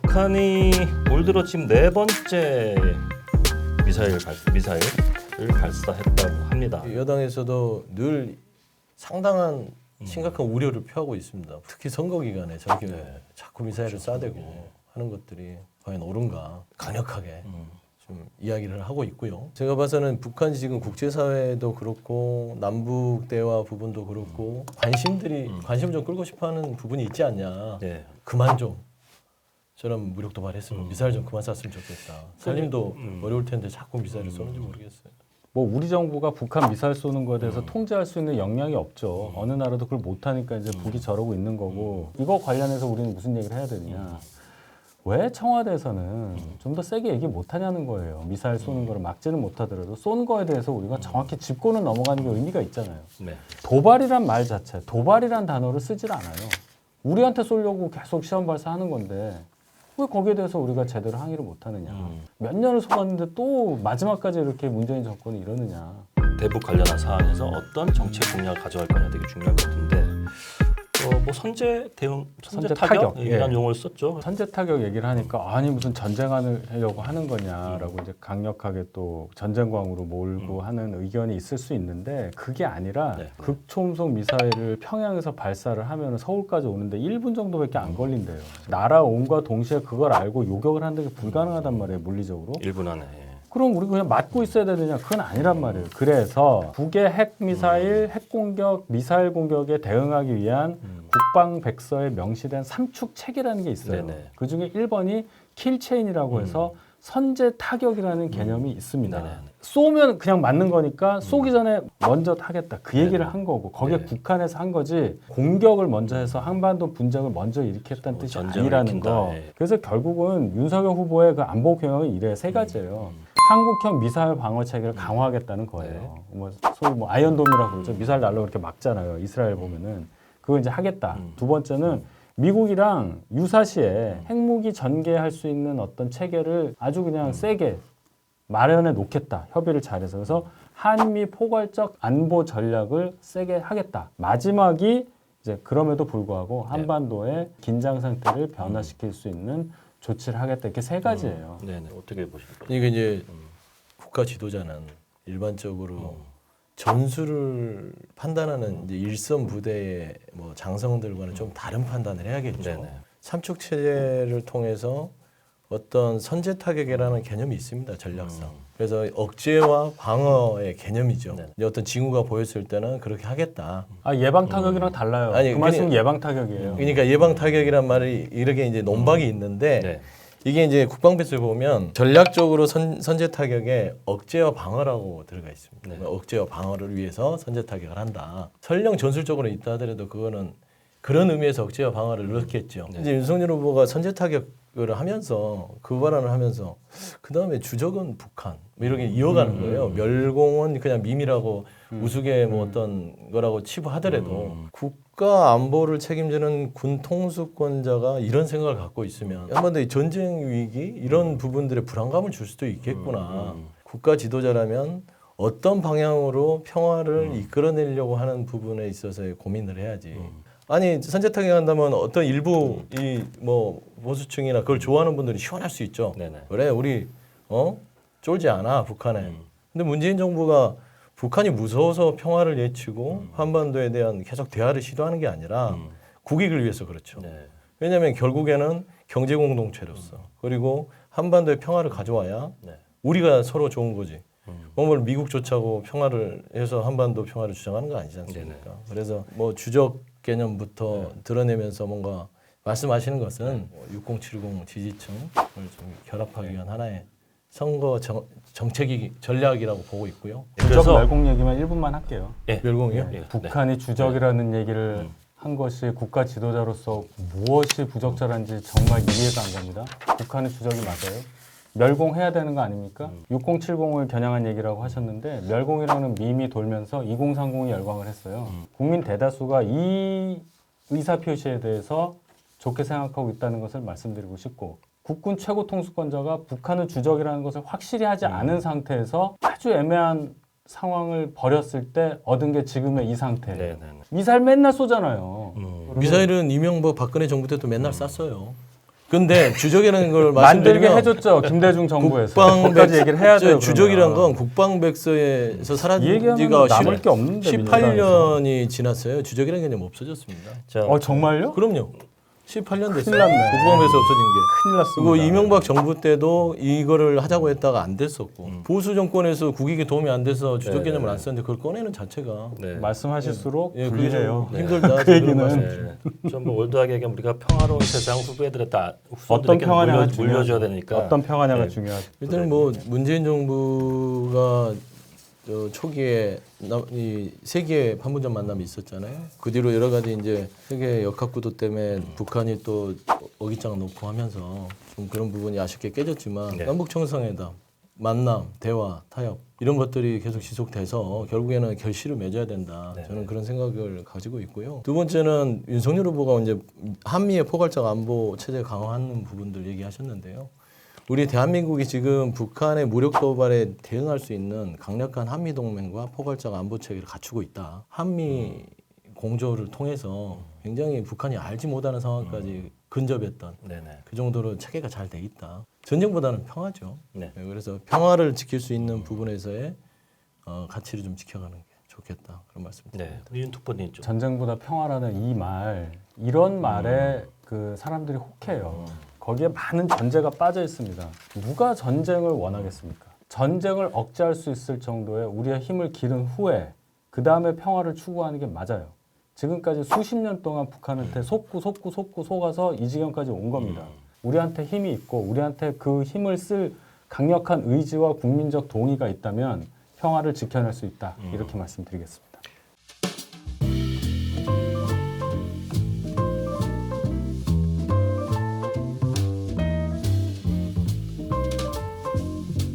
북한이 올 들어 지금 네 번째 미사일을 발사했다고 합니다. 여당에서도 늘 상당한 심각한 우려를 표하고 있습니다. 특히 선거 기간에 저렇게 자꾸 미사일을 쏴대고 하는 것들이 과연 옳은가 강력하게 좀 이야기를 하고 있고요. 제가 봐서는 북한이 지금 국제사회도 그렇고 남북 대화 부분도 그렇고 관심 좀 끌고 싶어하는 부분이 있지 않냐. 네. 그만 좀 저런 무력 도발했으면 미사일 좀 그만 쐈으면 좋겠다. 살림도 어려울 텐데 자꾸 미사일을 쏘는지 모르겠어요. 뭐 우리 정부가 북한 미사일 쏘는 거에 대해서 통제할 수 있는 역량이 없죠. 어느 나라도 그걸 못하니까 이제 북이 저러고 있는 거고 이거 관련해서 우리는 무슨 얘기를 해야 되느냐. 왜 청와대에서는 좀 더 세게 얘기 못하냐는 거예요. 미사일 쏘는 거를 막지는 못하더라도 쏜 거에 대해서 우리가 정확히 짚고는 넘어가는 게 의미가 있잖아요. 네. 도발이란 말 자체, 도발이란 단어를 쓰질 않아요. 우리한테 쏘려고 계속 시험 발사하는 건데 왜 거기에 대해서 우리가 제대로 항의를 못하느냐. 몇 년을 속았는데 또 마지막까지 이렇게 문재인 정권이 이러느냐. 대북 관련한 사안에서 어떤 정책 공약을 가져갈 거냐 되게 중요할 것 같은데 뭐 선제 타격 이런 용어를 썼죠. 선제 타격 얘기를 하니까 아니 무슨 전쟁을 하려고 하는 거냐라고 이제 강력하게 또 전쟁광으로 몰고 하는 의견이 있을 수 있는데 그게 아니라 극초음속 미사일을 평양에서 발사를 하면 서울까지 오는데 1분 정도밖에 안 걸린대요. 날아온과 동시에 그걸 알고 요격을 하는 게 불가능하단 말이에요, 물리적으로. 1분 안에. 그럼 우리 그냥 맞고 있어야 되느냐? 그건 아니란 말이에요. 그래서 북의 핵 미사일, 핵 공격, 미사일 공격에 대응하기 위한 국방 백서에 명시된 삼축 책이라는 게 있어요. 그 중에 1번이 킬체인이라고 해서 선제 타격이라는 개념이 있습니다. 쏘면 그냥 맞는 거니까 쏘기 전에 먼저 하겠다. 그 얘기를 한 거고 거기에 국한에서 한 거지 공격을 먼저 해서 한반도 분쟁을 먼저 일으켰다는 뜻이 아니라는 거. 그래서 결국은 윤석열 후보의 그 안보 경영은 이래 세 가지예요. 한국형 미사일 방어 체계를 강화하겠다는 거예요. 뭐 소위 뭐 아이언돔이라고 그러죠. 미사일 날로 이렇게 막잖아요. 이스라엘 보면은 그거 이제 하겠다. 두 번째는 미국이랑 유사시에 핵무기 전개할 수 있는 어떤 체계를 아주 그냥 세게 마련해 놓겠다. 협의를 잘해서. 그래서 한미 포괄적 안보 전략을 세게 하겠다. 마지막이 이제 그럼에도 불구하고 한반도의 긴장 상태를 변화시킬 수 있는 조치를 하겠다. 이렇게 세 가지예요. 네네. 어떻게 보십니까? 이게 이제 국가 지도자는 일반적으로 전술을 판단하는 이제 일선 부대의 뭐 장성들과는 좀 다른 판단을 해야겠죠. 삼축 체제를 통해서 어떤 선제 타격이라는 개념이 있습니다. 전략상. 그래서 억제와 방어의 개념이죠. 이제 어떤 징후가 보였을 때는 그렇게 하겠다. 아 예방 타격이랑 달라요. 아니, 그 말씀은 예방 타격이에요. 그러니까 예방 타격이란 말이 이렇게 이제 논박이 있는데 이게 이제 국방부에서 보면 전략적으로 선제 타격에 억제와 방어라고 들어가 있습니다. 억제와 방어를 위해서 선제 타격을 한다. 설령 전술적으로 있다 하더라도 그거는 그런 의미에서 억제와 방어를 넣겠죠. 이제 윤석열 후보가 선제 타격을 하면서 그 발언을 하면서 그 다음에 주적은 북한 뭐 이렇게 이어가는 거예요. 멸공은 그냥 밈이라고 우스개 뭐 어떤 거라고 치부하더라도 국가 안보를 책임지는 군 통수권자가 이런 생각을 갖고 있으면 한반도의 전쟁 위기 이런 부분들에 불안감을 줄 수도 있겠구나. 국가 지도자라면 어떤 방향으로 평화를 이끌어내려고 하는 부분에 있어서의 고민을 해야지. 아니 선제 타격한다면 어떤 일부 이 뭐 보수층이나 그걸 좋아하는 분들이 시원할 수 있죠. 그래 우리 쫄지 않아 북한에. 근데 문재인 정부가 북한이 무서워서 평화를 외치고 한반도에 대한 계속 대화를 시도하는 게 아니라 국익을 위해서 그렇죠. 왜냐하면 결국에는 경제 공동체로서 그리고 한반도에 평화를 가져와야 우리가 서로 좋은 거지. 뭘 미국조차고 평화를 해서 한반도 평화를 주장하는 거 아니지 않습니까? 그래서 뭐 주적 개념부터 드러내면서 뭔가 말씀하시는 것은 6070 지지층을 좀 결합하기 위한 하나의 선거 정책이 전략이라고 보고 있고요. 주적 멸공 얘기만 1분만 할게요. 멸공이요? 북한이 주적이라는 얘기를 한 것이 국가 지도자로서 무엇이 부적절한지 정말 이해가 안 갑니다. 북한의 주적이 맞아요. 멸공해야 되는 거 아닙니까? 6070을 겨냥한 얘기라고 하셨는데 멸공이라는 밈이 돌면서 2030이 열광을 했어요. 국민 대다수가 이 의사표시에 대해서 좋게 생각하고 있다는 것을 말씀드리고 싶고 국군 최고 통수권자가 북한은 주적이라는 것을 확실히 하지 않은 상태에서 아주 애매한 상황을 벌였을 때 얻은 게 지금의 이 상태. 미사일 맨날 쏘잖아요. 미사일은 이명박 박근혜 정부 때도 맨날 쐈어요. 근데 주적이라는 걸 만들게 말씀드리면 해줬죠. 김대중 정부에서. 거기까지 얘기를 해야 돼요. 주적이란 건 국방백서에서 사라진 지가 남을 게 없는데 18년이 지났어요. 주적이라는 개념 없어졌습니다. 정말요? 그럼요. 18년 됐어요. 큰일 났네. 국방백서 없어진 게. 큰일 났습니다. 그리고 이명박 정부 때도 이거를 하자고 했다가 안 됐었고 보수 정권에서 국익에 도움이 안 돼서 주적 개념을 안 썼는데 그걸 꺼내는 자체가 말씀하실수록 그게 불리해요. 좀 힘들다. 그 얘기는 좀 올드하게 얘기하면 우리가 평화로운 세상 후배들한테 어떤 평화냐가 물려줘야 되니까 어떤 평화냐가 중요하죠. 일단 뭐 문재인 정부가 초기에 이 세계 판문점 만남이 있었잖아요. 그 뒤로 여러 가지 이제 세계 역학구도 때문에 북한이 또 어깃장 놓고 하면서 좀 그런 부분이 아쉽게 깨졌지만 남북 정상회담, 만남, 대화, 타협 이런 것들이 계속 지속돼서 결국에는 결실을 맺어야 된다. 저는 그런 생각을 가지고 있고요. 두 번째는 윤석열 후보가 이제 한미의 포괄적 안보 체제 강화하는 부분들 얘기하셨는데요. 우리 대한민국이 지금 북한의 무력 도발에 대응할 수 있는 강력한 한미 동맹과 포괄적 안보 체계를 갖추고 있다. 한미 공조를 통해서 굉장히 북한이 알지 못하는 상황까지 근접했던 그 정도로 체계가 잘 돼 있다. 전쟁보다는 평화죠. 그래서 평화를 지킬 수 있는 부분에서의 가치를 좀 지켜가는 게 좋겠다. 그런 말씀입니다. 윤특보님 좀. 전쟁보다 평화라는 이 말, 이런 말에 그 사람들이 혹해요. 거기에 많은 전제가 빠져 있습니다. 누가 전쟁을 원하겠습니까? 전쟁을 억제할 수 있을 정도의 우리의 힘을 기른 후에 그 다음에 평화를 추구하는 게 맞아요. 지금까지 수십 년 동안 북한한테 속아서 이 지경까지 온 겁니다. 우리한테 힘이 있고 우리한테 그 힘을 쓸 강력한 의지와 국민적 동의가 있다면 평화를 지켜낼 수 있다. 이렇게 말씀드리겠습니다.